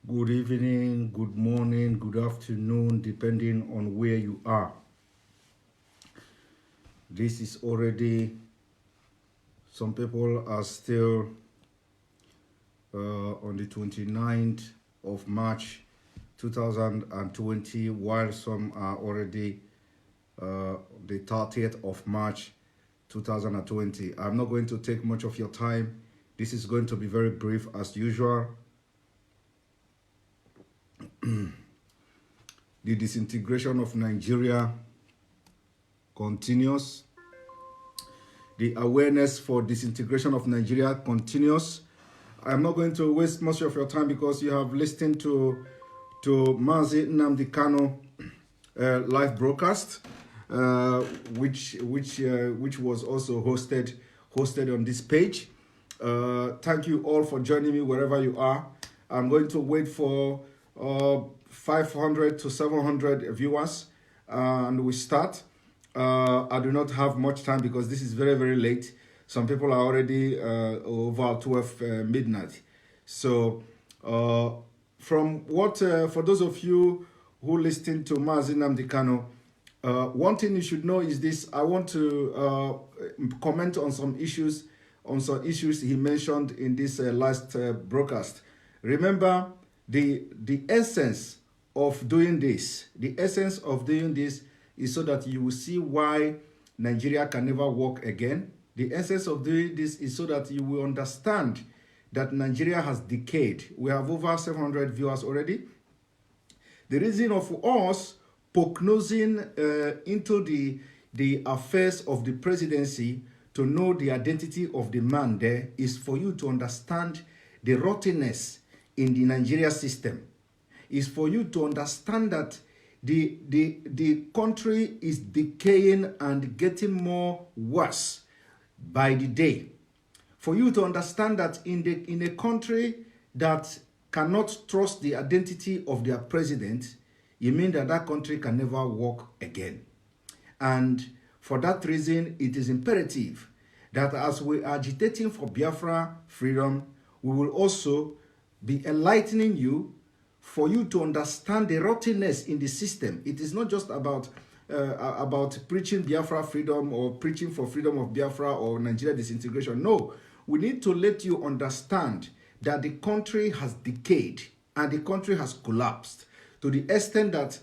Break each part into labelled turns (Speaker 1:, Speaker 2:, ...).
Speaker 1: good evening, good morning, good afternoon, depending on where you are. This is already, some people are still on the 29th of March 2020, while some are already the 30th of March 2020. I'm not going to take much of your time. This is going to be very brief as usual. The disintegration of Nigeria continues. The awareness for disintegration of Nigeria continues. I'm not going to waste much of your time because you have listened to Mazi Nnamdi Kanu live broadcast, which was also hosted on this page. Thank you all for joining me wherever you are. I'm going to wait for 500 to 700 viewers, and we start. I do not have much time because this is very, very late. Some people are already over 12 midnight. So, from what, for those of you who listen to Mazi Nnamdi Kanu, one thing you should know is this. I want to comment on some issues he mentioned in this last broadcast. Remember, the essence of doing this, is so that you will see why Nigeria can never work again. The essence of doing this is so that you will understand that Nigeria has decayed. We have over 700 viewers already. The reason of us prognosing into the affairs of the presidency to know the identity of the man there is for you to understand the rottenness in the Nigeria system. Is for you to understand that the country is decaying and getting more worse by the day. For you to understand that in a country that cannot trust the identity of their president, it means that country can never work again. And for that reason, it is imperative that as we are agitating for Biafra freedom, we will also be enlightening you for you to understand the rottenness in the system. It is not just about preaching Biafra freedom or preaching for freedom of Biafra or Nigeria disintegration. No, we need to let you understand that the country has decayed and the country has collapsed to the extent that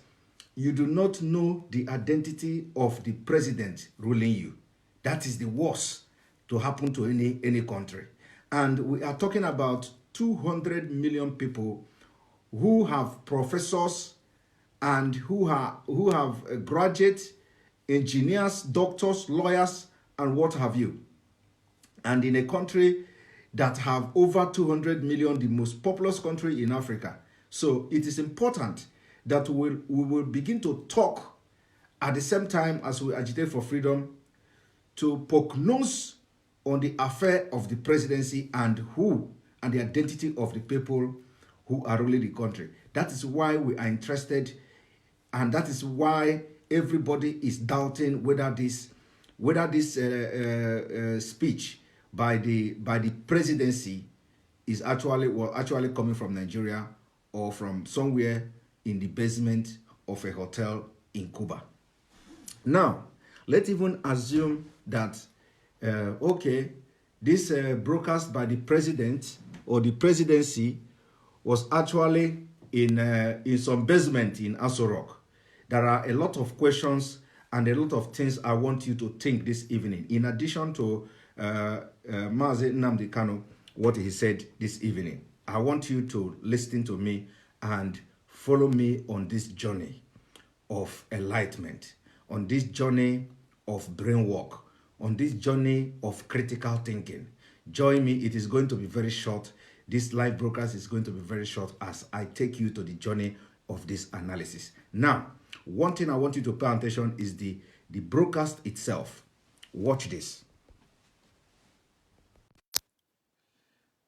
Speaker 1: you do not know the identity of the president ruling you. That is the worst to happen to any country. And we are talking about 200 million people who have professors and who have graduates, engineers, doctors, lawyers, and what have you. And in a country that have over 200 million, the most populous country in Africa. So it is important that we will begin to talk at the same time as we agitate for freedom to prognose on the affair of the presidency and the identity of the people who are ruling the country. That is why we are interested, and that is why everybody is doubting whether this speech by the presidency is actually coming from Nigeria or from somewhere in the basement of a hotel in Cuba. Now, let's even assume that this broadcast by the president or the presidency was actually in some basement in Aso Rock. There are a lot of questions and a lot of things I want you to think this evening. In addition to Mazi Nnamdi Kanu, what he said this evening, I want you to listen to me and follow me on this journey of enlightenment, on this journey of brain work, on this journey of critical thinking. Join me. It is going to be very short. This live broadcast is going to be very short as I take you to the journey of this analysis. Now, one thing I want you to pay attention is the broadcast itself. Watch this.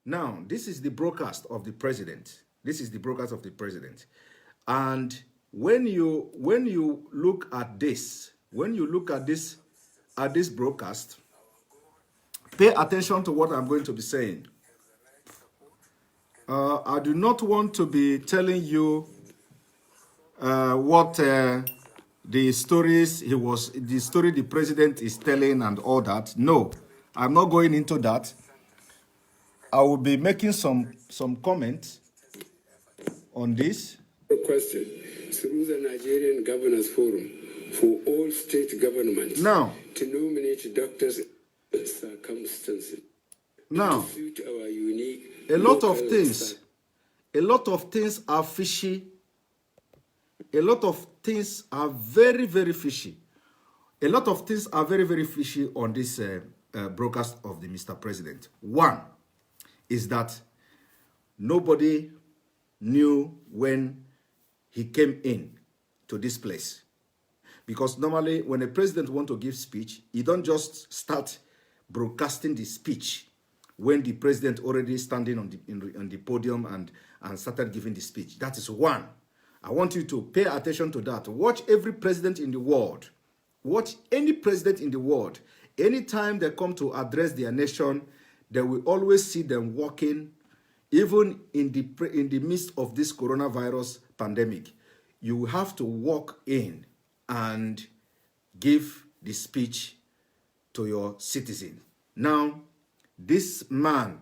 Speaker 1: Now, this is the broadcast of the president. And when you look at this broadcast, pay attention to what I'm going to be saying. I do not want to be telling you what the story the president is telling and all that. No, I'm not going into that. I will be making some comments on this.
Speaker 2: Question through the Nigerian Governors Forum for all state governments
Speaker 1: now
Speaker 2: to nominate doctors in circumstances
Speaker 1: now
Speaker 2: to suit our unique
Speaker 1: a lot of things are fishy. A lot of things are very, very fishy. A lot of things are very, very fishy on this broadcast of the Mr. President. One is that nobody knew when he came in to this place. Because normally when a president wants to give speech, he don't just start broadcasting the speech when the president already standing on the podium and started giving the speech. That is one. I want you to pay attention to that. Watch every president in the world. Watch any president in the world. Anytime they come to address their nation, they will always see them walking, even in the midst of this coronavirus pandemic. You have to walk in and give the speech to your citizen. Now, this man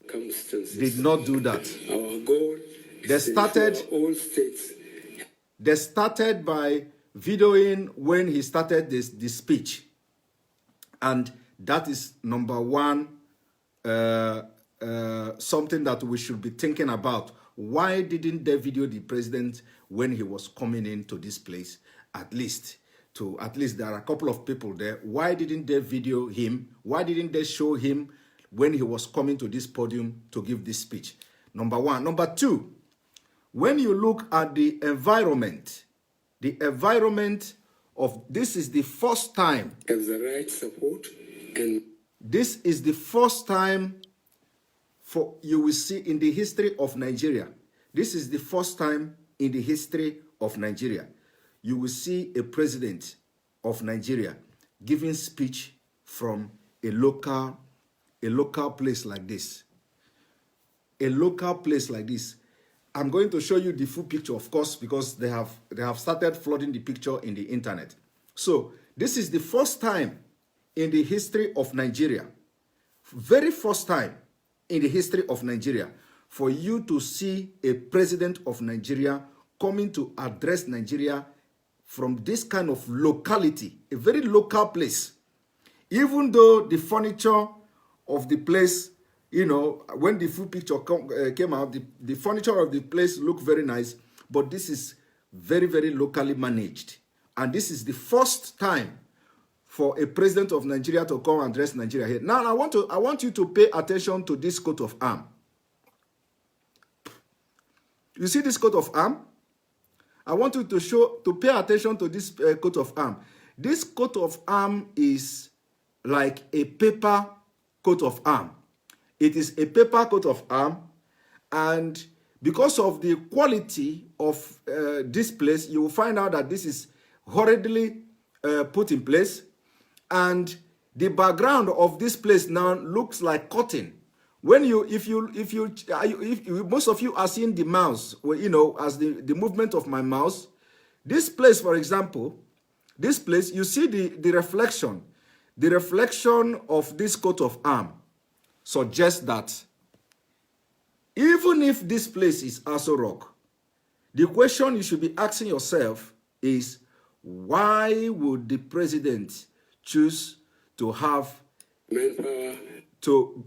Speaker 1: did not do that.
Speaker 2: Our goal
Speaker 1: They started by videoing when he started this speech. And that is number one, something that we should be thinking about. Why didn't they video the president when he was coming into this place? At least there are a couple of people there. Why didn't they video him? Why didn't they show him when he was coming to this podium to give this speech? Number one. Number two, when you look at the environment of this is the first time.
Speaker 2: Have the right support and
Speaker 1: this is the first time you will see in the history of Nigeria. This is the first time in the history of Nigeria you will see a president of Nigeria giving speech from a local place like this. A local place like this. I'm going to show you the full picture, of course, because they have started flooding the picture in the internet. So this is the first time in the history of Nigeria, very first time in the history of Nigeria, for you to see a president of Nigeria coming to address Nigeria from this kind of locality, a very local place. Even though the furniture of the place, you know, when the full picture came out, the furniture of the place looked very nice, but this is very, very locally managed. And this is the first time for a president of Nigeria to come and address Nigeria here. Now, I want you to pay attention to this coat of arms. You see this coat of arms? I want you to pay attention to this coat of arms. This coat of arms is like a paper coat of arms. It is a paper coat of arms, and because of the quality of this place, you will find out that this is hurriedly put in place, and the background of this place now looks like cotton. When if most of you are seeing the mouse, well, you know, as the movement of my mouse, this place, for example, this place, you see the reflection of this coat of arms suggests that even if this place is Aso Rock, the question you should be asking yourself is, why would the president choose to have
Speaker 2: manpower
Speaker 1: to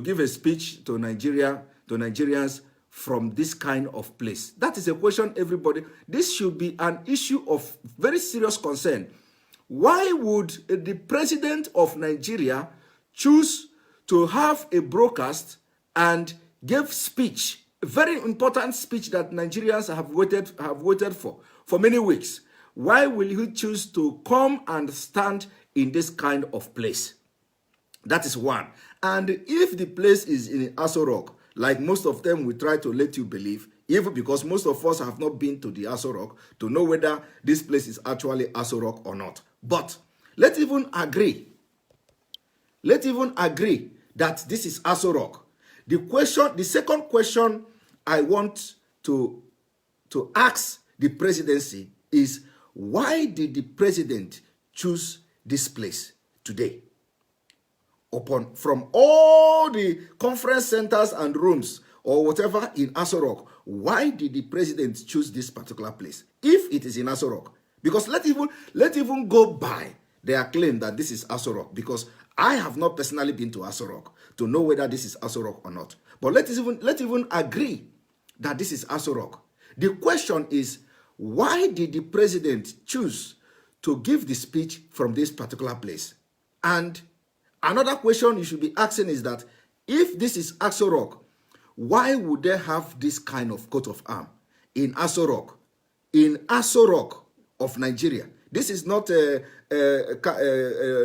Speaker 1: give a speech to Nigerians from this kind of place? That is a question everybody. This should be an issue of very serious concern. Why would the president of Nigeria choose to have a broadcast and give speech, a very important speech that Nigerians have waited for many weeks? Why will he choose to come and stand in this kind of place? That is one. And if the place is in Aso Rock, like most of them will try to let you believe, even because most of us have not been to the Aso Rock to know whether this place is actually Aso Rock or not. But let's even agree that this is Aso Rock. The second question I want to ask the presidency is, why did the president choose this place today? From all the conference centers and rooms or whatever in Aso Rock, why did the president choose this particular place if it is in Aso Rock? Because let even go by their claim that this is Aso Rock, because I have not personally been to Aso Rock to know whether this is Aso Rock or not. But let even agree that this is Aso Rock. The question is, why did the president choose to give the speech from this particular place? And another question you should be asking is that, if this is Aso Rock, why would they have this kind of coat of arms in Aso Rock? In Aso Rock of Nigeria. This is not a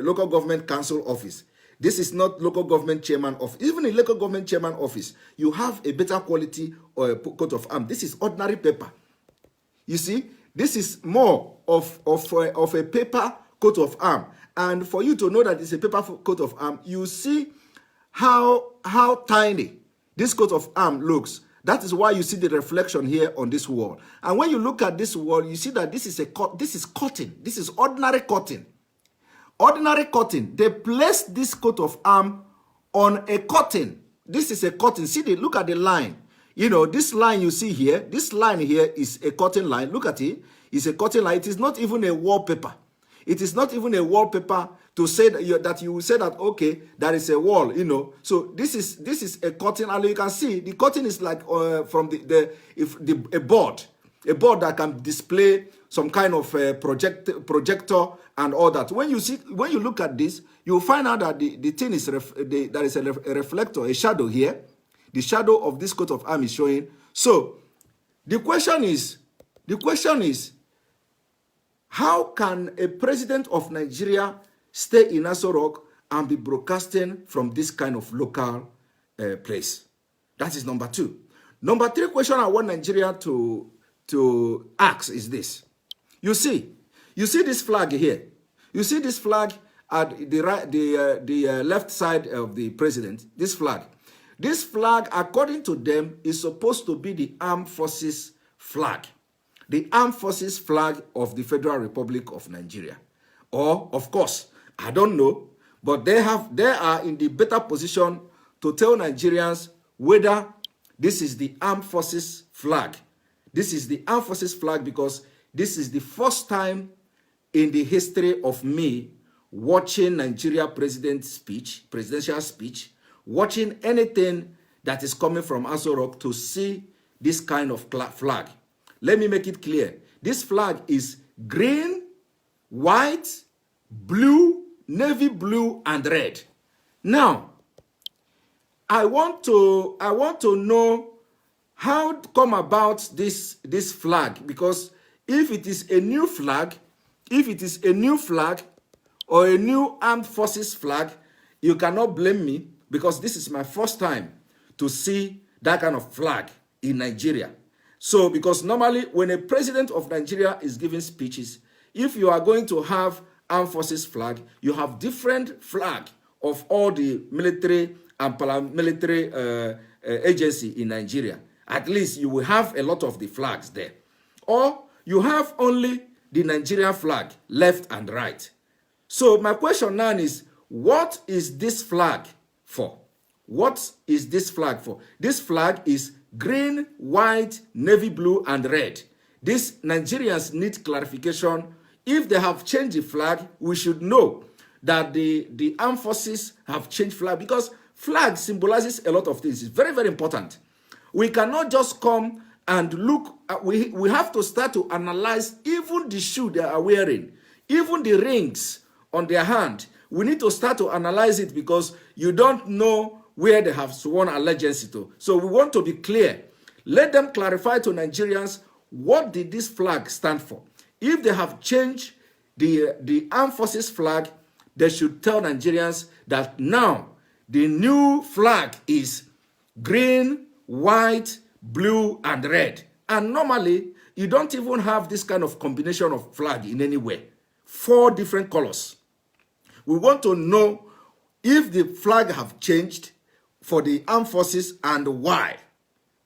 Speaker 1: local government council office. This is not local government chairman office. Even in local government chairman office, you have a better quality coat of arms. This is ordinary paper. You see, this is more of a paper coat of arms. And for you to know that it's a paper coat of arms, you see how tiny this coat of arms looks. That is why you see the reflection here on this wall. And when you look at this wall, you see that this is cotton. This is ordinary cotton. Ordinary cotton. They placed this coat of arms on a cotton. This is a cotton. See, look at the line. You know, this line you see here, this line here is a cotton line. Look at it. It's a cotton line. It is not even a wallpaper. It is not even a wallpaper to say that you will say that, okay, that is a wall, you know. So this is a cotton, and you can see the cotton is like from a board that can display some kind of projector and all that. When you look at this, you will find out that the thing is there is a reflector, a shadow here. The shadow of this coat of arms is showing. So the question is, how can a president of Nigeria stay in Aso Rock and be broadcasting from this kind of local place? That is number two. Number three question I want Nigeria to ask is this. You see this flag here. You see this flag at the left side of the president. This flag. This flag, according to them, is supposed to be the armed forces flag. The armed forces flag of the Federal Republic of Nigeria. Or, of course, I don't know, but they are in the better position to tell Nigerians whether this is the armed forces flag. This is the armed forces flag because this is the first time in the history of me watching Nigeria presidential speech, watching anything that is coming from Aso Rock to see this kind of flag. Let me make it clear. This flag is green, white, blue, navy blue, and red. Now, I want to know how to come about this flag, because if it is a new flag, or a new armed forces flag, you cannot blame me, because this is my first time to see that kind of flag in Nigeria. So, because normally when a president of Nigeria is giving speeches, if you are going to have armed forces flag, you have different flag of all the military and paramilitary agency in Nigeria. At least you will have a lot of the flags there. Or you have only the Nigerian flag, left and right. So my question now is, what is this flag for? What is this flag for? This flag is green, white, navy blue, and red. These Nigerians need clarification. If they have changed the flag, we should know that the armed forces have changed flag, because flag symbolizes a lot of things. It's very, very important. We cannot just come and look. We have to start to analyze even the shoe they are wearing, even the rings on their hand. We need to start to analyze it, because you don't know where they have sworn allegiance to. So we want to be clear. Let them clarify to Nigerians, what did this flag stand for? If they have changed the armed forces flag, they should tell Nigerians that now the new flag is green, white, blue, and red. And normally, you don't even have this kind of combination of flag in any way. 4 different colors. We want to know if the flag have changed for the armed forces and why.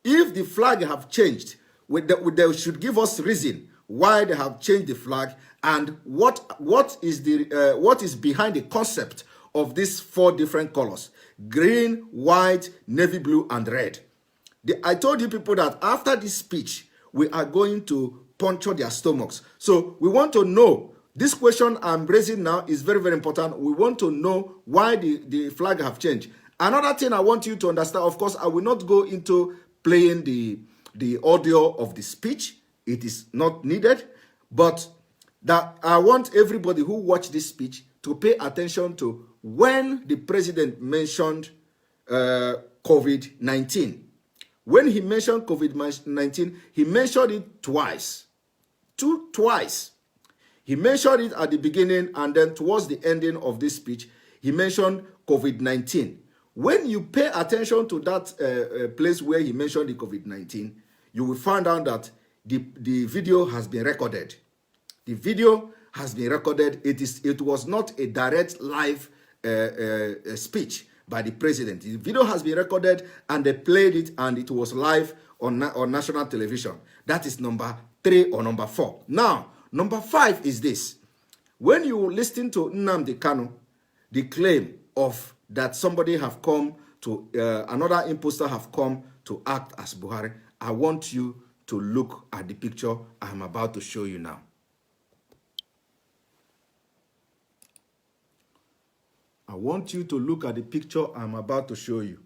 Speaker 1: If the flag have changed, they should give us reason why they have changed the flag and what is behind the concept of these 4 different colors: green, white, navy blue, and red. I told you people that after this speech, we are going to puncture their stomachs. So we want to know, this question I'm raising now is very, very important. We want to know why the flag have changed. Another thing I want you to understand, of course, I will not go into playing the audio of the speech. It is not needed. But that I want everybody who watch this speech to pay attention to when the president mentioned COVID-19. When he mentioned COVID-19, he mentioned it twice. Twice. He mentioned it at the beginning, and then towards the ending of this speech, he mentioned COVID-19. When you pay attention to that place where he mentioned the COVID-19, you will find out that the video has been recorded. The video has been recorded. It was not a direct live speech by the president. The video has been recorded and they played it, and it was live on national television. That is number 3 or number 4. Now, number 5 is this. When you listen to Nnamdi Kanu, the claim of that somebody have come to, another imposter have come to act as Buhari, I want you to look at the picture I'm about to show you now. I want you to look at the picture I'm about to show you.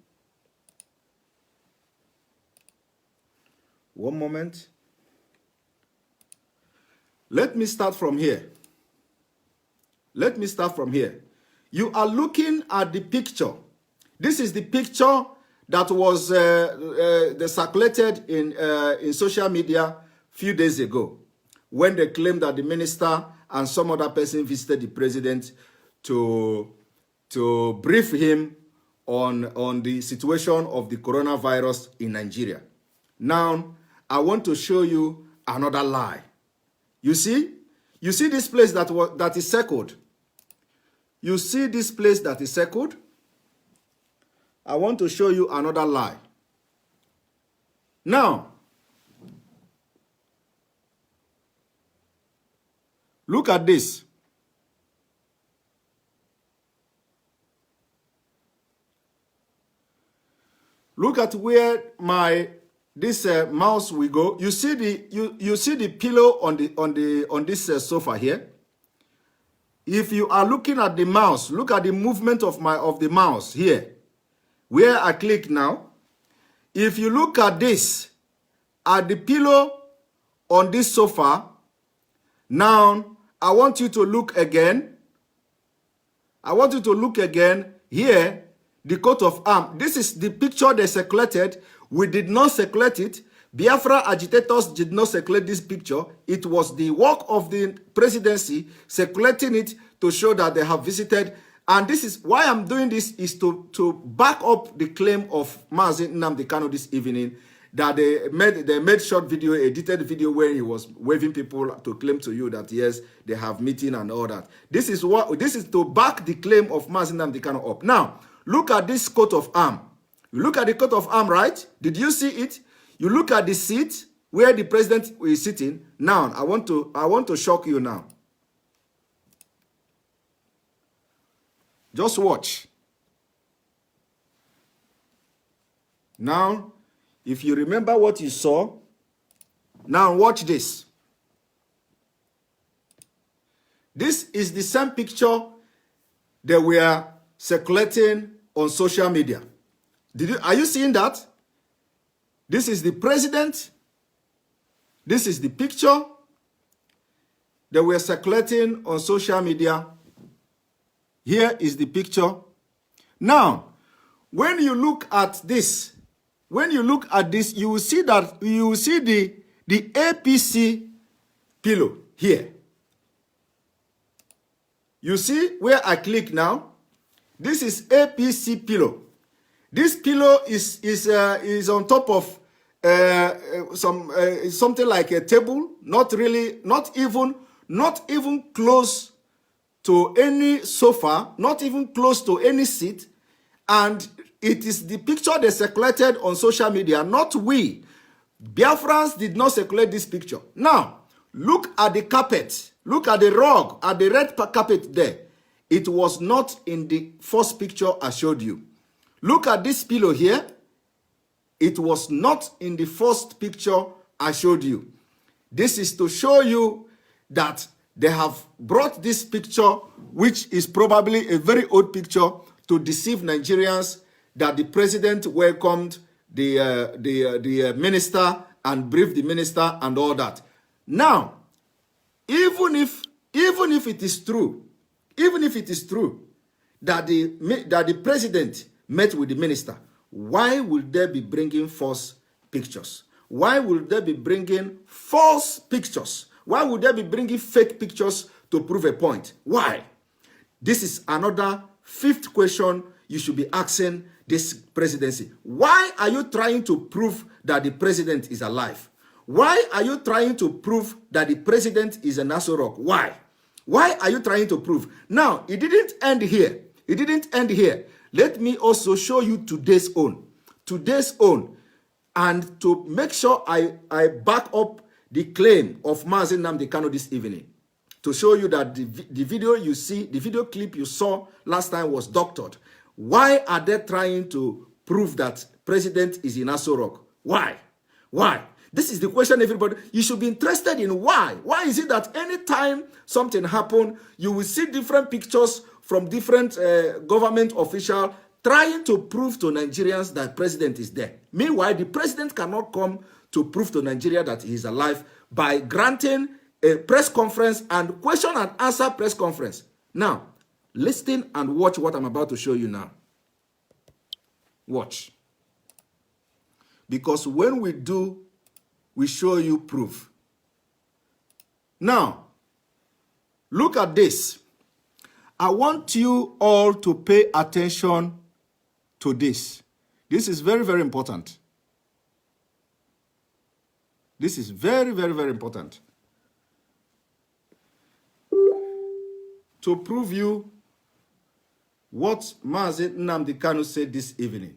Speaker 1: One moment. Let me start from here. Let me start from here. You are looking at the picture. This is the picture that was circulated in social media a few days ago, when they claimed that the minister and some other person visited the president to brief him on the situation of the coronavirus in Nigeria. Now, I want to show you another lie. You see this place that is circled. You see this place that is circled? I want to show you another lie. Now, look at this. Look at where this mouse will go. You see the pillow on this sofa here. If you are looking at the mouse, look at the movement of the mouse here, where I click now. If you look at this, at the pillow on this sofa, now I want you to look again. I want you to look again here. The coat of arms. This is the picture they circulated. We did not circulate it. Biafra agitators did not circulate this picture. It was the work of the presidency circulating it to show that they have visited. And this is why I'm doing this, is to back up the claim of Mazi Nnamdi Kanu this evening, that they made short video, edited video where he was waving people to claim to you that yes, they have meeting and all that. This is to back the claim of Mazi Nnamdi Kanu up. Now, look at this coat of arms. You look at the coat of arms, right? Did you see it? You look at the seat where the president is sitting. Now, I want to shock you now. Just watch. Now, if you remember what you saw, now watch this. This is the same picture they were circulating on social media. Are you seeing that? This is the president. This is the picture they were circulating on social media. Here is the picture. Now, when you look at this, you will see that the APC pillow here. You see where I click now? This is APC pillow. This pillow is on top of something like a table, not even close to any sofa, not even close to any seat, and it is the picture they circulated on social media, not we. Biafrans did not circulate this picture. Now, look at the carpet. Look at the rug, at the red carpet there. It was not in the first picture I showed you. Look at this pillow here. It was not in the first picture I showed you. This is to show you that they have brought this picture, which is probably a very old picture, to deceive Nigerians that the president welcomed the minister and briefed the minister and all that. Now, even if it is true, that the president met with the minister, why would they be bringing false pictures? Why would they be bringing false pictures? Why would they be bringing fake pictures to prove a point? Why? This is another fifth question you should be asking this presidency. Why are you trying to prove that the president is alive? Why are you trying to prove that the president is a Aso Rock? Why? Why are you trying to prove? Now, it didn't end here. It didn't end here. Let me also show you today's own. Today's own. And to make sure I back up the claim of Mazi Nnamdi Kanu this evening, to show you that the video you see, the video clip you saw last time was doctored. Why are they trying to prove that president is in Aso Rock? Why? Why? This is the question everybody, you should be interested in. Why? Why is it that anytime something happens, you will see different pictures from different government officials trying to prove to Nigerians that president is there? Meanwhile, the president cannot come to prove to Nigeria that he is alive by granting a press conference and question and answer press conference. Now, listen and watch what I'm about to show you now. Watch. Because when we do, we show you proof. Now, look at this. I want you all to pay attention to this. This is very, very important. This is very, very, very important. To prove you what Mazi Nnamdi Kanu said this evening.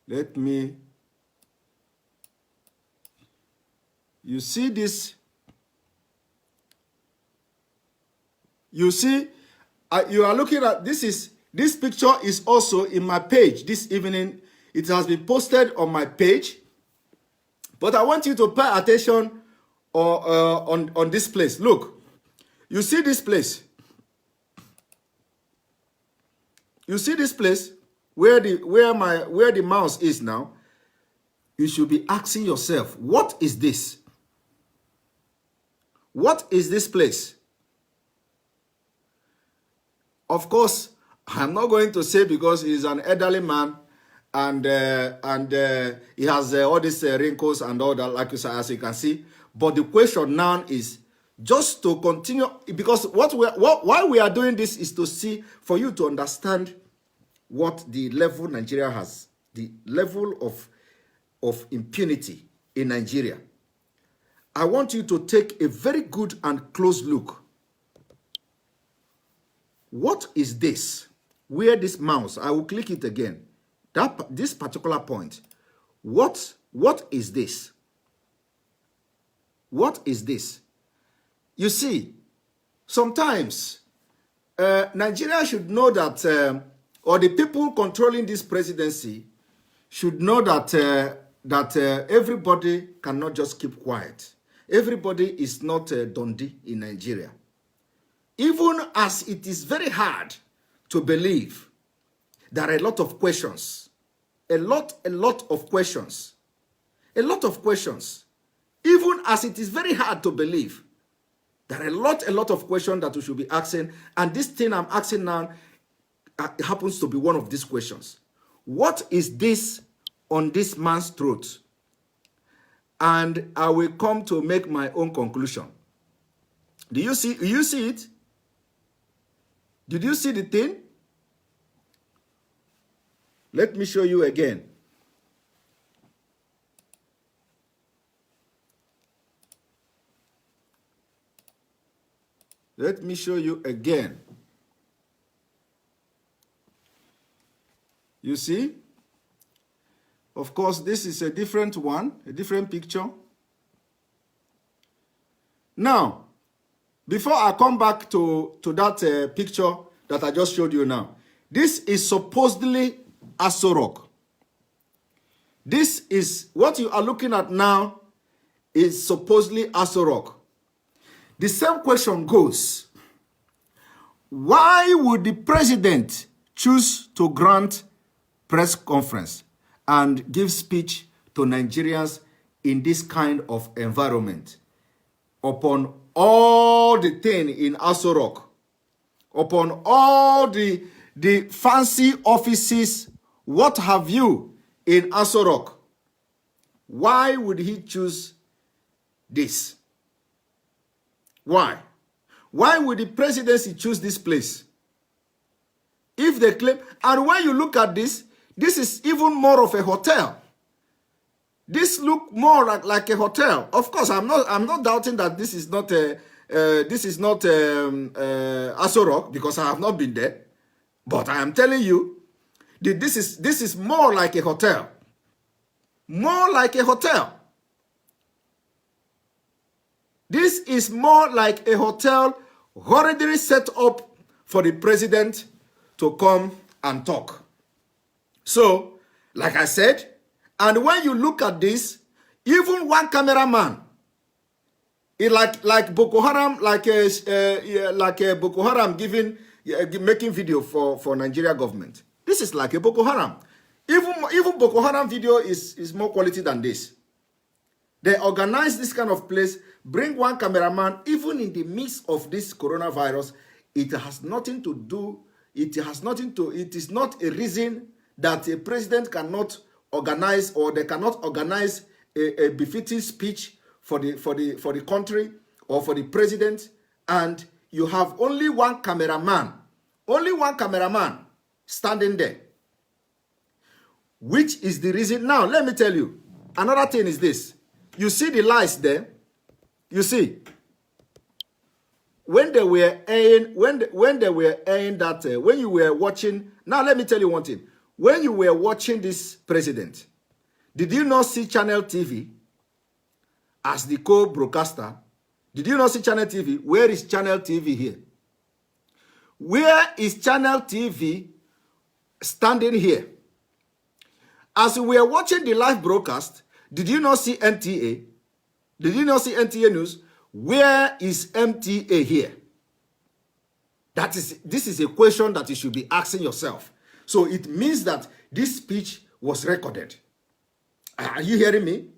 Speaker 1: Let me... You see this? You see, you are looking at, this picture is also in my page this evening. It has been posted on my page. But I want you to pay attention on this place. Look, you see this place? You see this place where the mouse is now? You should be asking yourself, what is this? What is this place? Of course, I'm not going to say because he's an elderly man and he has all these wrinkles and all that, like you say, as you can see. But the question now is just to continue, because why we are doing this is to see, for you to understand what the level Nigeria has, the level of impunity in Nigeria. I want you to take a very good and close look. What is this? Where this mouse? I will click it again. This particular point. What is this? What is this? You see, sometimes Nigeria should know that, or the people controlling this presidency should know that everybody cannot just keep quiet. Everybody is not Dundee in Nigeria. Even as it is very hard to believe, there are a lot of questions. A lot of questions. A lot of questions. Even as it is very hard to believe, there are a lot of questions that we should be asking. And this thing I'm asking now happens to be one of these questions. What is this on this man's throat? And I will come to make my own conclusion. Do you see it? Did you see the thing? Let me show you again. Let me show you again. You see? Of course, this is a different one, a different picture. Now, before I come back to that picture that I just showed you now, this is supposedly Aso Rock. This is what you are looking at now is supposedly Aso Rock. The same question goes, why would the president choose to grant press conference and give speech to Nigerians in this kind of environment upon all the thing in Aso Rock, upon all the fancy offices, what have you, in Aso Rock? Why would he choose this? Why? Why would the presidency choose this place? If they claim, and when you look at this, this is even more of a hotel. This look more like a hotel. Of course, I'm not doubting that this is not Aso Rock, because I have not been there. But I am telling you, this is more like a hotel. More like a hotel. This is more like a hotel already set up for the president to come and talk. So, like I said, and when you look at this, even one cameraman, like Boko Haram, like Boko Haram making video for Nigeria government. This is like a Boko Haram. Even Boko Haram video is more quality than this. They organize this kind of place, bring one cameraman, even in the midst of this coronavirus. It has nothing to do. It is not a reason that a president cannot organize, or they cannot organize a befitting speech for the country or for the president, and you have only one cameraman standing there. Which is the reason. Now, let me tell you, another thing is this. You see the lights there? You see, when they were airing, when they were airing that, when you were watching, now let me tell you one thing. When you were watching this president, did you not see Channel TV as the co-broadcaster? Did you not see Channel TV? Where is Channel TV here? Where is Channel TV standing here? As we were watching the live broadcast, did you not see NTA? Did you not see NTA News? Where is MTA here? This is a question that you should be asking yourself. So it means that this speech was recorded. Are you hearing me?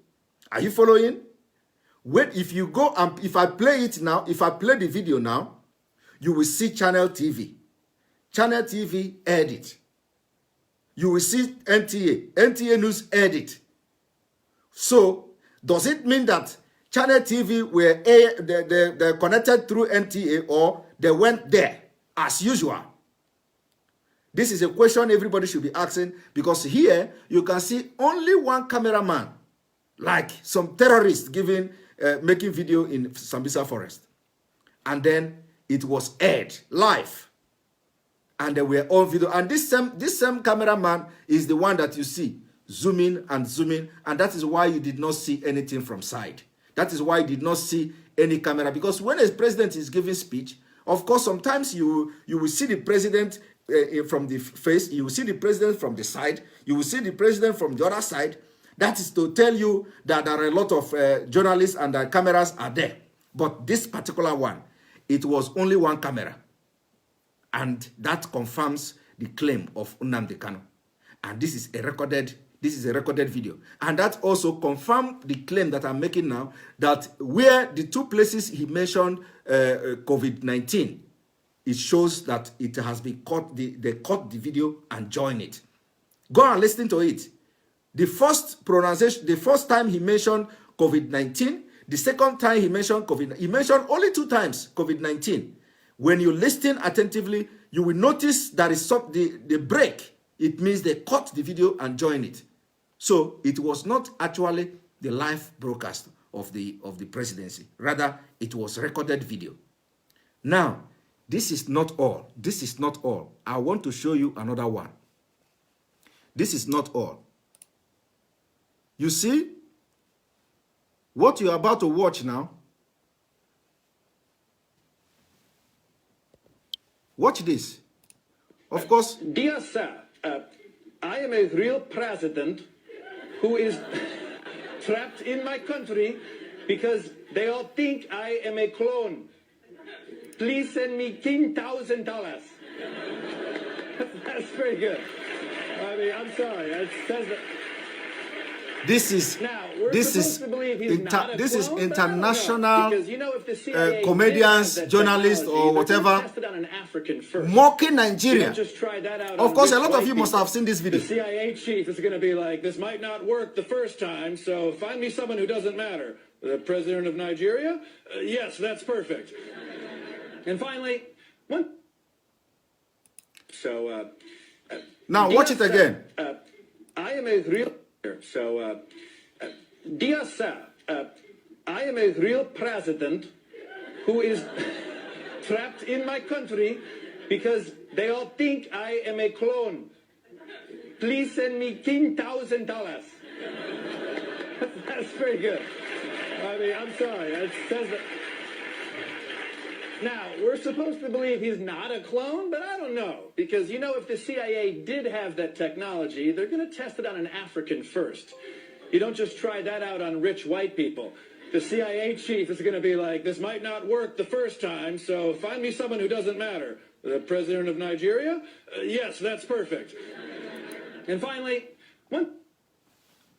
Speaker 1: Are you following? If you go and if I play it now, if I play the video now, you will see Channel TV. Channel TV aired it. You will see NTA News aired it. So does it mean that Channel TV were they're connected through NTA, or they went there as usual? This is a question everybody should be asking, because here you can see only one cameraman, like some terrorists making video in Sambisa Forest. And then it was aired live. And they were on video. And this same cameraman is the one that you see zooming, and that is why you did not see anything from side. That is why you did not see any camera, because when a president is giving speech, of course, sometimes you will see the president from the face, you will see the president from the side, you will see the president from the other side. That is to tell you that there are a lot of journalists and cameras are there. But this particular one, it was only one camera. And that confirms the claim of Nnamdi Kanu. And this is a recorded video. And that also confirmed the claim that I'm making now, that where the two places he mentioned COVID-19, it shows that it has been cut. They cut the video and join it. Go and listen to it. The first pronunciation, the first time he mentioned COVID-19, the second time he mentioned COVID, he mentioned only 2 times COVID-19. When you listen attentively, you will notice that is the break. It means they cut the video and join it. So it was not actually the live broadcast of the presidency. Rather, it was recorded video. Now, this is not all. This is not all. I want to show you another one. This is not all. You see, what you're about to watch now, watch this. Of course.
Speaker 3: Dear sir, I am a real president who is trapped in my country because they all think I am a clone. Please send me $10,000. That's pretty good. I mean, I'm sorry. It says that.
Speaker 1: This is international comedians, journalists, or whatever, mocking Nigeria. Of course, a lot of you must have seen this video.
Speaker 3: The CIA chief is going to be like, this might not work the first time, so find me someone who doesn't matter. The president of Nigeria? Yes, that's perfect. And finally, one. So,
Speaker 1: now watch it again.
Speaker 3: I am a real. So, dear sir, I am a real president who is trapped in my country because they all think I am a clone. Please send me $10,000. That's pretty good. I mean, I'm sorry. It says that. Now, we're supposed to believe he's not a clone, but I don't know. Because, you know, if the CIA did have that technology, they're going to test it on an African first. You don't just try that out on rich white people. The CIA chief is going to be like, this might not work the first time, so find me someone who doesn't matter. The president of Nigeria? Yes, that's perfect. And finally, one.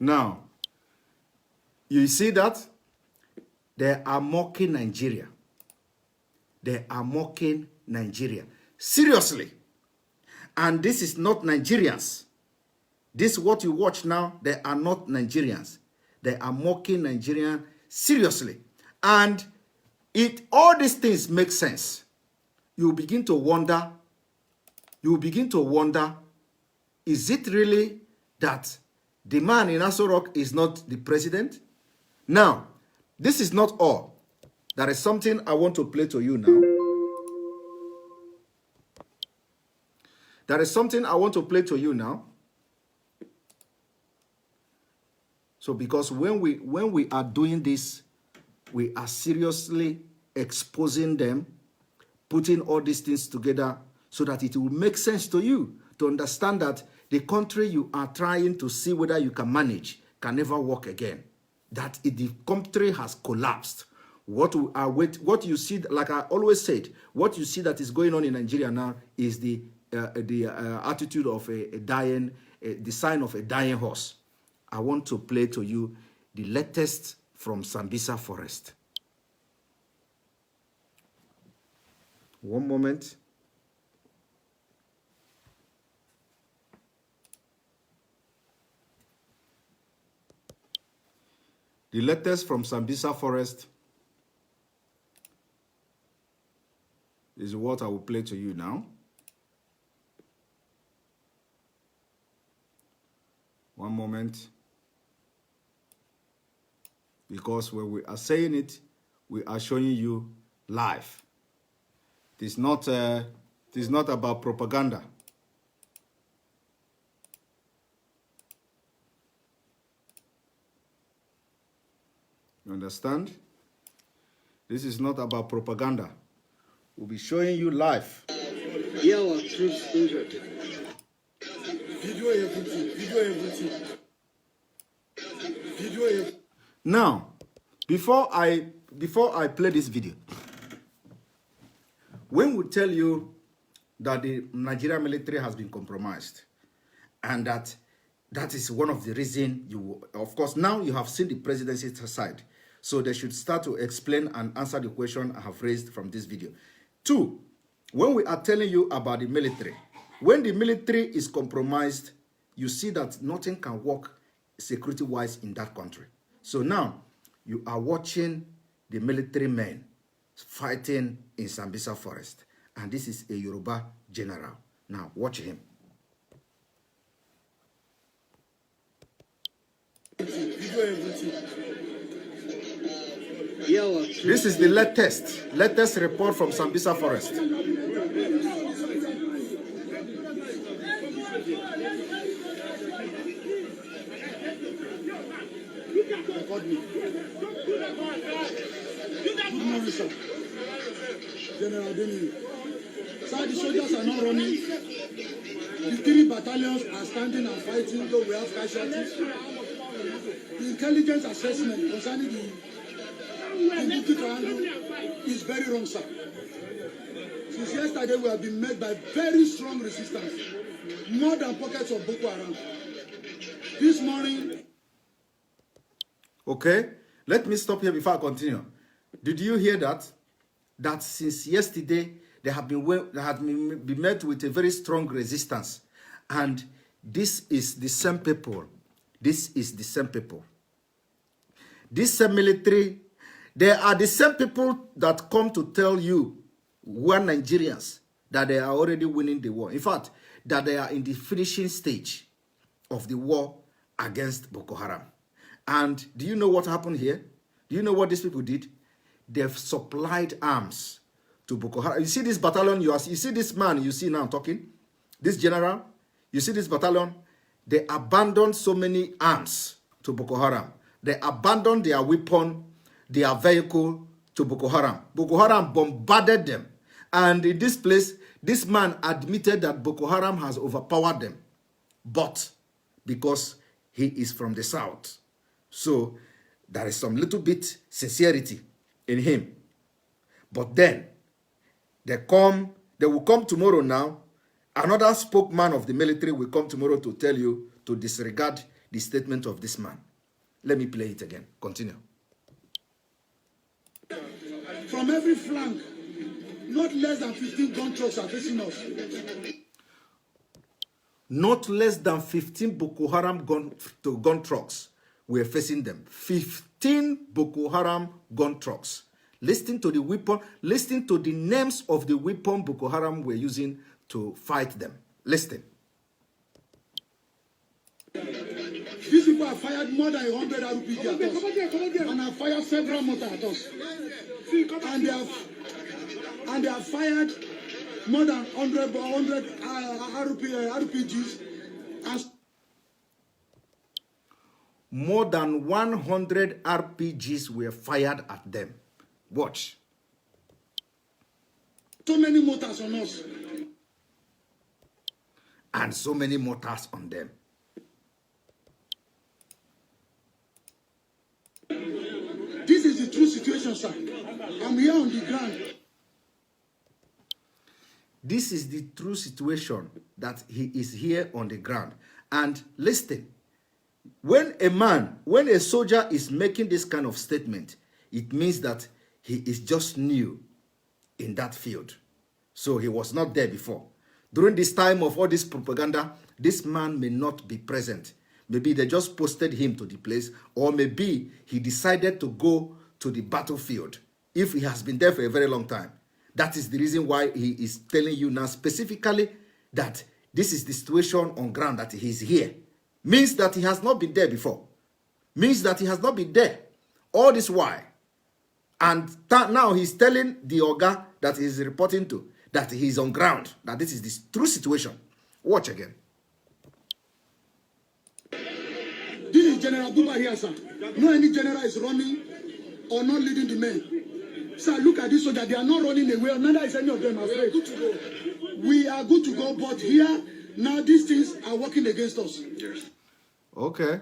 Speaker 1: Now, you see that? They are mocking Nigeria. They are mocking Nigeria. Seriously. And this is not Nigerians. This what you watch now, they are not Nigerians. They are mocking Nigeria seriously. And all these things make sense. You begin to wonder, is it really that the man in Aso Rock is not the president? Now, this is not all. There is something I want to play to you now. There is something I want to play to you now. So because when we are doing this, we are seriously exposing them, putting all these things together so that it will make sense to you to understand that the country you are trying to see whether you can manage can never work again. That the country has collapsed. What you see, like I always said, what you see that is going on in Nigeria now is the attitude of the sign of a dying horse. I want to play to you the latest from Sambisa Forest. One moment. The latest from Sambisa Forest is what I will play to you now. One moment. Because when we are saying it, we are showing you live. It is not about propaganda. You understand? This is not about propaganda. We'll be showing you live. Now, before I play this video, when we tell you that the Nigerian military has been compromised, and that is one of the reasons of course, now you have seen the presidency side, so they should start to explain and answer the question I have raised from this video. 2, when we are telling you about the military, when the military is compromised, you see that nothing can work security-wise in that country. So now, you are watching the military men fighting in Sambisa Forest. And this is a Yoruba general. Now, watch him.
Speaker 4: yellow.
Speaker 1: This is the latest report from Sambisa Forest.
Speaker 4: Good morning, sir. General Denny. Sir, the soldiers are not running. The 3 battalions are standing and fighting, though we have casualties. The intelligence assessment concerning the Djibouti triangle is very wrong, sir. Since yesterday, we have been met by very strong resistance, more than pockets of Boko Haram. This morning.
Speaker 1: Okay, let me stop here before I continue. Did you hear that? That since yesterday, they have been met with a very strong resistance. And this is the same people. This is the same people. This same military, they are the same people that come to tell you, who are Nigerians, that they are already winning the war. In fact, that they are in the finishing stage of the war against Boko Haram. And do you know what happened here? Do you know what these people did? They've supplied arms to Boko Haram. You see this battalion, you see this man you see now talking, this general, you see this battalion, they abandoned so many arms to Boko Haram. They abandoned their weapon, their vehicle to Boko Haram. Boko Haram bombarded them. And in this place, this man admitted that Boko Haram has overpowered them. But because he is from the south, so there is some little bit sincerity in him. But then, they will come tomorrow now. Another spokesman of the military will come tomorrow to tell you to disregard the statement of this man. Let me play it again. Continue.
Speaker 4: From every flank, not less than 15 gun trucks are facing us.
Speaker 1: Not less than 15 Boko Haram gun trucks were facing them. 15 Boko Haram gun trucks. Listen to the weapon, listen to the names of the weapon Boko Haram were using to fight them. Listen.
Speaker 4: These people have fired more than 100 RPG at us. And have fired several mortars at us. And they have fired more than 100 RPGs. And
Speaker 1: more than 100 RPGs were fired at them. Watch.
Speaker 4: So many mortars on us.
Speaker 1: And so many mortars on them.
Speaker 4: This is the true situation, sir. I'm here on the ground.
Speaker 1: This is the true situation, that he is here on the ground. And listen, when a soldier is making this kind of statement, it means that he is just new in that field. So he was not there before. During this time of all this propaganda, this man may not be present. Maybe they just posted him to the place, or maybe he decided to go to the battlefield if he has been there for a very long time. That is the reason why he is telling you now specifically that this is the situation on ground, that he is here. Means that he has not been there before. Means that he has not been there all this while. And now he's telling the Oga that he's reporting to that he's on ground, that this is the true situation. Watch again.
Speaker 4: This is General Buba here, sir. No any general is running or not leading the men. Sir, look at this so that they are not running away. Neither is any of them afraid. We are good to go, but here, now these things are working against us.
Speaker 1: Okay.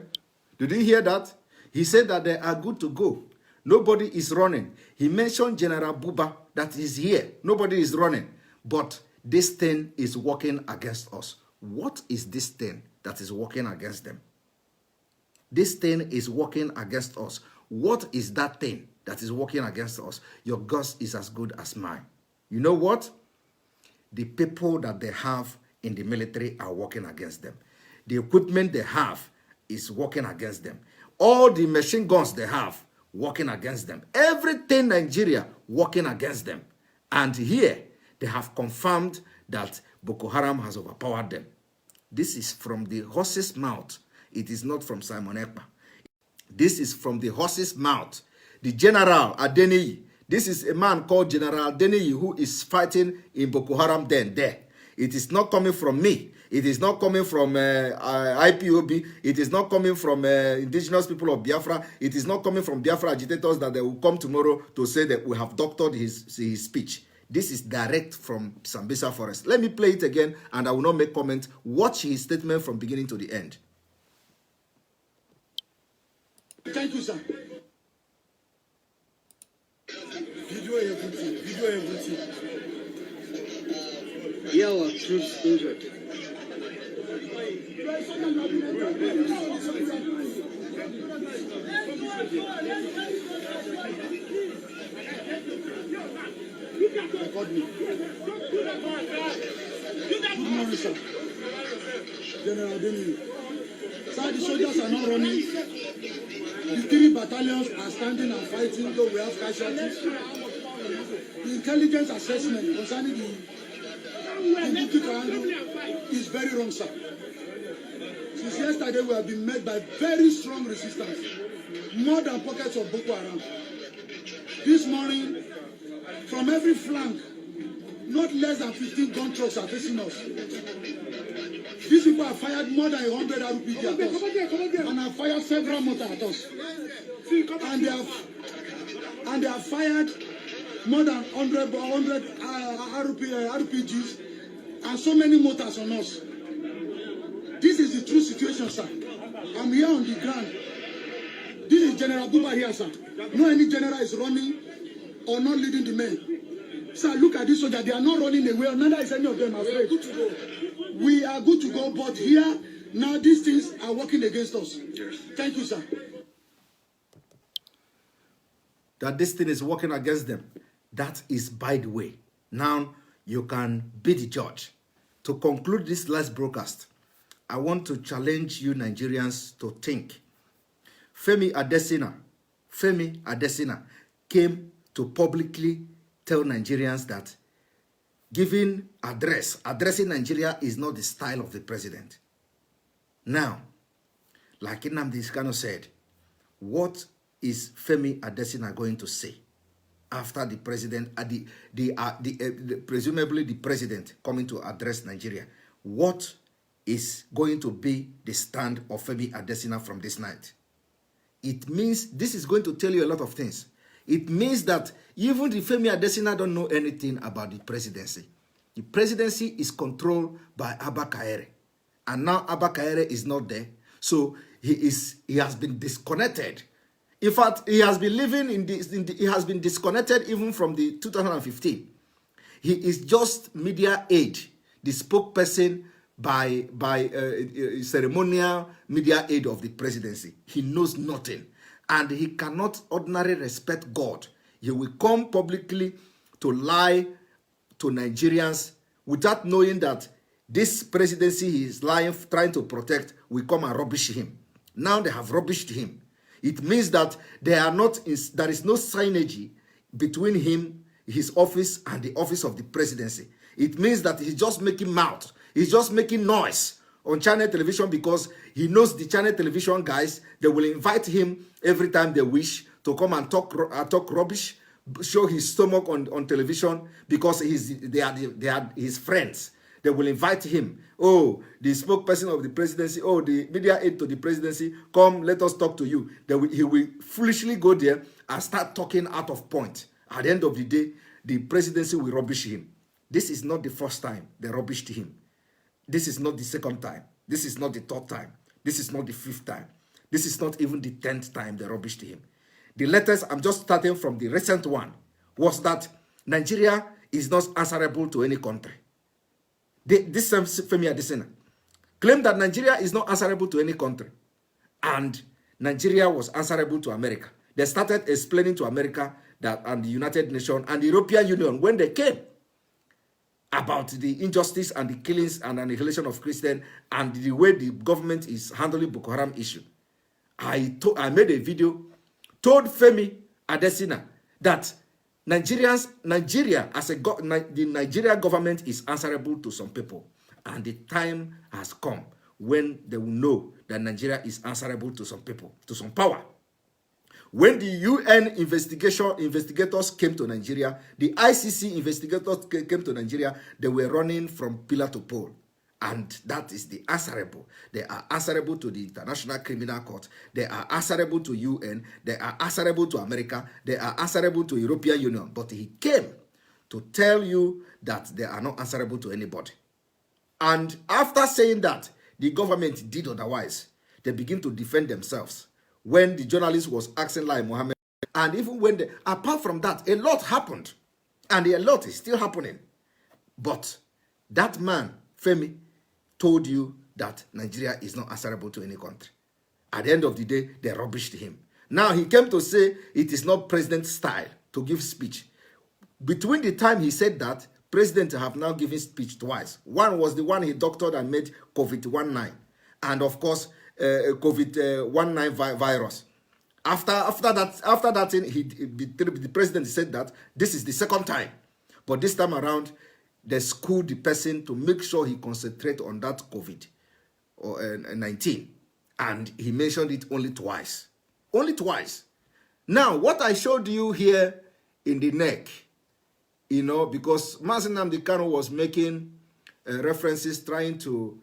Speaker 1: Did you hear that? He said that they are good to go. Nobody is running. He mentioned General Buba that is here. Nobody is running. But this thing is working against us. What is this thing that is working against them? This thing is working against us. What is that thing that is working against us? Your guess is as good as mine. You know what? The people that they have in the military are working against them. The equipment they have is working against them. All the machine guns they have working against them. Everything Nigeria working against them. And here, they have confirmed that Boko Haram has overpowered them. This is from the horse's mouth. It is not from Simon Ekpa. This is from the horse's mouth. the General Adeniyi. This is a man called General Adeniyi who is fighting in Boko Haram there. It is not coming from me. It is not coming from IPOB. It is not coming from indigenous people of Biafra. It is not coming from Biafra agitators that they will come tomorrow to say that we have doctored his speech. This is direct from Sambisa Forest. Let me play it again, and I will not make comment. Watch his statement from beginning to the end.
Speaker 4: Thank you, sir. Video everything. Here are troops injured. Record me. Good morning, sir. General Adeniyi. Sir, the soldiers are not running. The 3 battalions are standing and fighting, though we have casualties. The intelligence assessment concerning the political angle is very wrong, sir. Since yesterday, we have been met by very strong resistance, more than pockets of Boko Haram. This morning, from every flank, not less than 15 gun trucks are facing us. These people have fired more than 100 RPG at us, and have fired several mortars at us. And they have fired more than 100 RPGs and so many mortars on us. This is the true situation, sir. I'm here on the ground. This is General Buba here, sir. No any general is running or not leading the men. Sir, look at this soldier. They are not running away. Neither is any of them afraid. We are good to go, but here, now these things are working against us. Yes. Thank you, sir.
Speaker 1: That this thing is working against them. That is by the way. Now, you can be the judge. To conclude this last broadcast, I want to challenge you Nigerians to think. Femi Adesina came to publicly tell Nigerians that addressing Nigeria is not the style of the president. Now, like Nnamdi Kanu said, what is Femi Adesina going to say after the president, presumably the president coming to address Nigeria? What is going to be the stand of Femi Adesina from this night? It means this is going to tell you a lot of things. It means that even the Femi Adesina don't know anything about the presidency. The presidency is controlled by Abba Kaere. And now Abba Kaere is not there. So he has been disconnected. In fact, he has been living he has been disconnected even from the 2015. He is just media aid, the spokesperson by ceremonial media aid of the presidency. He knows nothing. And he cannot ordinarily respect God. He will come publicly to lie to Nigerians without knowing that this presidency he is trying to protect will come and rubbish him. Now they have rubbished him. It means that there is no synergy between him, his office, and the office of the presidency. It means that he's just making mouth. He's just making noise on channel television because he knows the channel television guys, they will invite him every time they wish to come and talk rubbish, show his stomach on television because they are his friends. They will invite him. Oh, the spokesperson of the presidency, oh, the media aide to the presidency, come, let us talk to you. He will foolishly go there and start talking out of point. At the end of the day, the presidency will rubbish him. This is not the first time they rubbished him. This is not the second time. This is not the third time. This is not the fifth time. This is not even the 10th time they rubbished him. The latest, I'm just starting from the recent one, was that Nigeria is not answerable to any country. This Femi Adesina claimed that Nigeria is not answerable to any country. And Nigeria was answerable to America. They started explaining to America that and the United Nations and the European Union when they came about the injustice and the killings and annihilation of Christians and the way the government is handling Boko Haram issue. I made a video, told Femi Adesina that the Nigeria government is answerable to some people. And the time has come when they will know that Nigeria is answerable to some people, to some power. When the UN investigators came to Nigeria, the ICC investigators came to Nigeria, they were running from pillar to pole. And that is the answerable. They are answerable to the International Criminal Court. They are answerable to UN. They are answerable to America. They are answerable to European Union. But he came to tell you that they are not answerable to anybody. And after saying that, the government did otherwise. They begin to defend themselves. When the journalist was asking Lai Mohammed, and even when apart from that, a lot happened. And a lot is still happening. But that man, Femi, told you that Nigeria is not answerable to any country. At the end of the day, they rubbished him. Now he came to say it is not president style to give speech. Between the time he said that, president have now given speech twice. One was the one he doctored and made COVID-19. And of course, COVID-19 virus. After that thing, the president said that this is the second time. But this time around, they schooled the person to make sure he concentrate on that COVID-19. And he mentioned it only twice. Only twice. Now, what I showed you here in the neck, you know, because Mazi Nnamdi Kanu was making references, trying to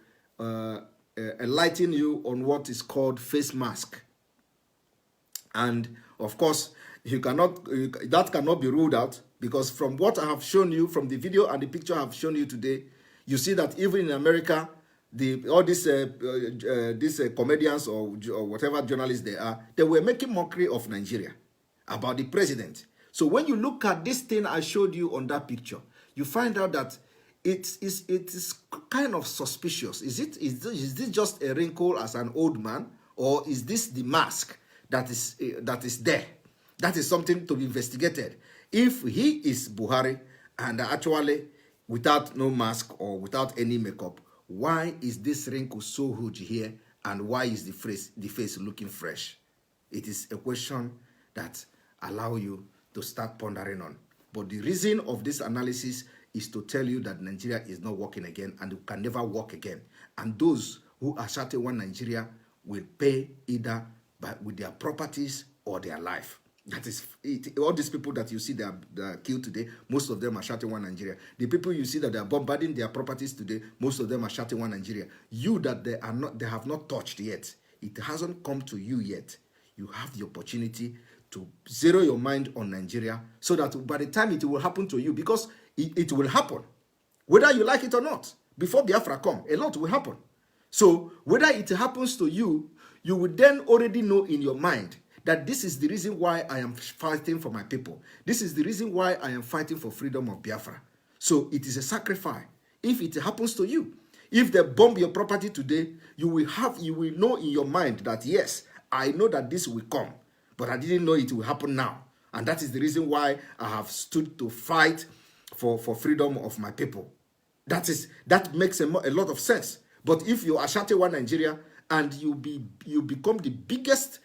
Speaker 1: enlighten you on what is called face mask. And, of course, that cannot be ruled out, because from what I have shown you, from the video and the picture I have shown you today, you see that even in America, all these comedians or whatever journalists they were making mockery of Nigeria about the president. So when you look at this thing I showed you on that picture, you find out that it is kind of suspicious. Is this just a wrinkle as an old man, or is this the mask that is there? That is something to be investigated. If he is Buhari and actually without no mask or without any makeup, why is this wrinkle so huge here, and why is the face looking fresh? It is a question that allow you to start pondering on. But the reason of this analysis is to tell you that Nigeria is not working again, and it can never work again. And those who are shouting one Nigeria will pay either with their properties or their life. That is it. All these people that you see that are killed today, most of them are shouting one Nigeria. The people you see that they are bombarding their properties today, most of them are shouting one Nigeria. You that they have not touched yet. It hasn't come to you yet. You have the opportunity to zero your mind on Nigeria, so that by the time it will happen to you, because it will happen, whether you like it or not, before Biafra come, a lot will happen. So whether it happens to you, you will then already know in your mind that this is the reason why I am fighting for my people. This is the reason why I am fighting for freedom of Biafra. So it is a sacrifice if it happens to you. If they bomb your property today, you will know in your mind that yes, I know that this will come, but I didn't know it will happen now. And that is the reason why I have stood to fight for freedom of my people. That makes a lot of sense. But if you are shouting one Nigeria and you become the biggest,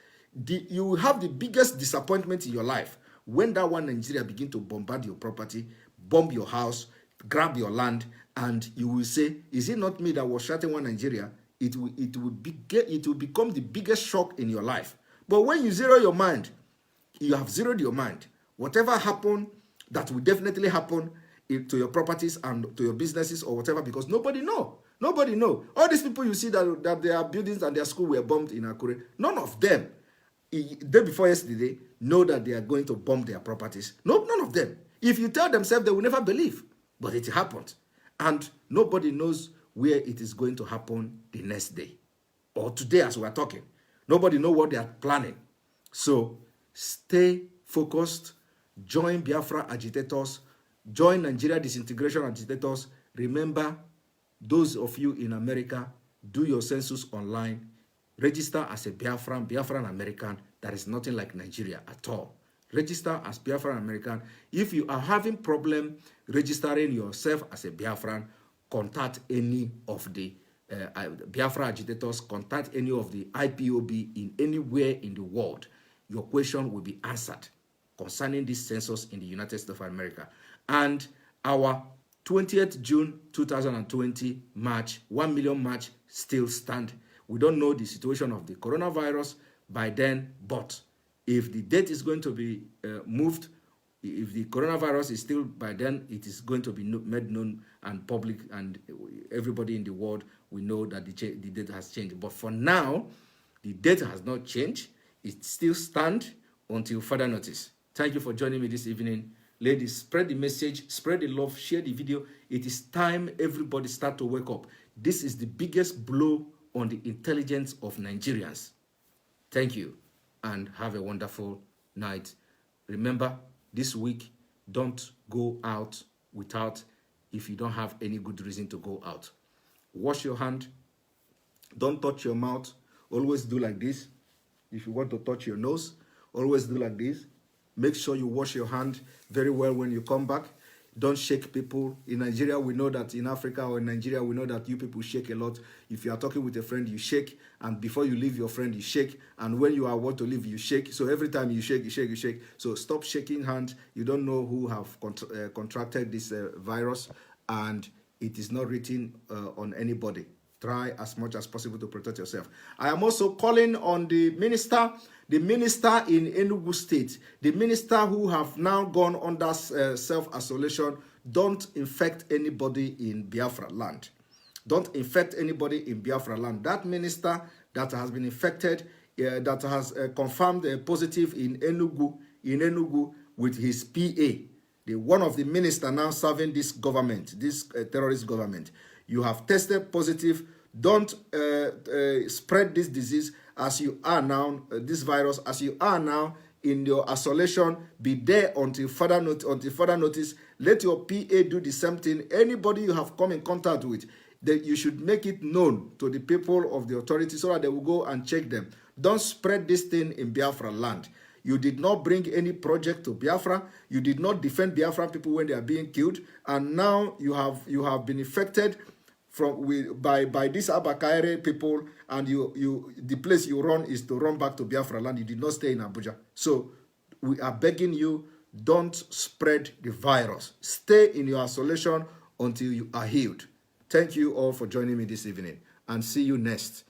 Speaker 1: you will have the biggest disappointment in your life when that one Nigeria begin to bombard your property, bomb your house, grab your land, and you will say, is it not me that was shouting one Nigeria? It will become the biggest shock in your life. But when you zero your mind, you have zeroed your mind. Whatever happened, that will definitely happen to your properties and to your businesses or whatever, because nobody know. Nobody know. All these people you see that their buildings and their school were bombed in Akure, none of them, day before yesterday, know that they are going to bomb their properties. No, none of them. If you tell themselves, they will never believe. But it happened. And nobody knows where it is going to happen the next day. Or today as we are talking. Nobody knows what they are planning. So stay focused. Join Biafra agitators. Join Nigeria disintegration agitators. Remember, those of you in America, do your census online. Register as a Biafran American. That is nothing like Nigeria at all. Register as Biafran American. If you are having problem registering yourself as a Biafran, contact any of the Biafra agitators, contact any of the IPOB in anywhere in the world. Your question will be answered concerning this census in the United States of America. And our 20th June 2020 march, 1 million march, still stand. We don't know the situation of the coronavirus by then, but If the date is going to be moved, if the coronavirus is still by then, it is going to be made known and public, and everybody in the world will know that the date has changed. But for now, the date has not changed. It still stands until further notice. Thank you for joining me this evening. Ladies, spread the message, spread the love, share the video. It is time everybody start to wake up. This is the biggest blow on the intelligence of Nigerians. Thank you, and have a wonderful night. Remember, this week, don't go out if you don't have any good reason to go out. Wash your hand. Don't touch your mouth. Always do like this. If you want to touch your nose, always do like this. Make sure you wash your hand very well when you come back. Don't shake people. In Nigeria, we know that in Africa or in Nigeria, we know that you people shake a lot. If you are talking with a friend, you shake. And before you leave your friend, you shake. And when you are about to leave, you shake. So every time you shake, you shake, you shake. So stop shaking hands. You don't know who have contracted this virus. And it is not written on anybody. Try as much as possible to protect yourself. I am also calling on the minister in Enugu State, the minister who have now gone under self-isolation. Don't infect anybody in Biafra land. Don't infect anybody in Biafra land. That minister that has been infected, that has confirmed positive in Enugu with his PA, one of the ministers now serving this government, this terrorist government. You have tested positive. Don't spread this disease as you are now, this virus, as you are now in your isolation. Be there until further notice. Let your PA do the same thing. Anybody you have come in contact with, that you should make it known to the people of the authority so that they will go and check them. Don't spread this thing in Biafra land. You did not bring any project to Biafra. You did not defend Biafran people when they are being killed. And now you have been infected by these Abakaire people, and the place you run is to run back to Biafra land. You did not stay in Abuja. So we are begging you, don't spread the virus. Stay in your isolation until you are healed. Thank you all for joining me this evening, and see you next.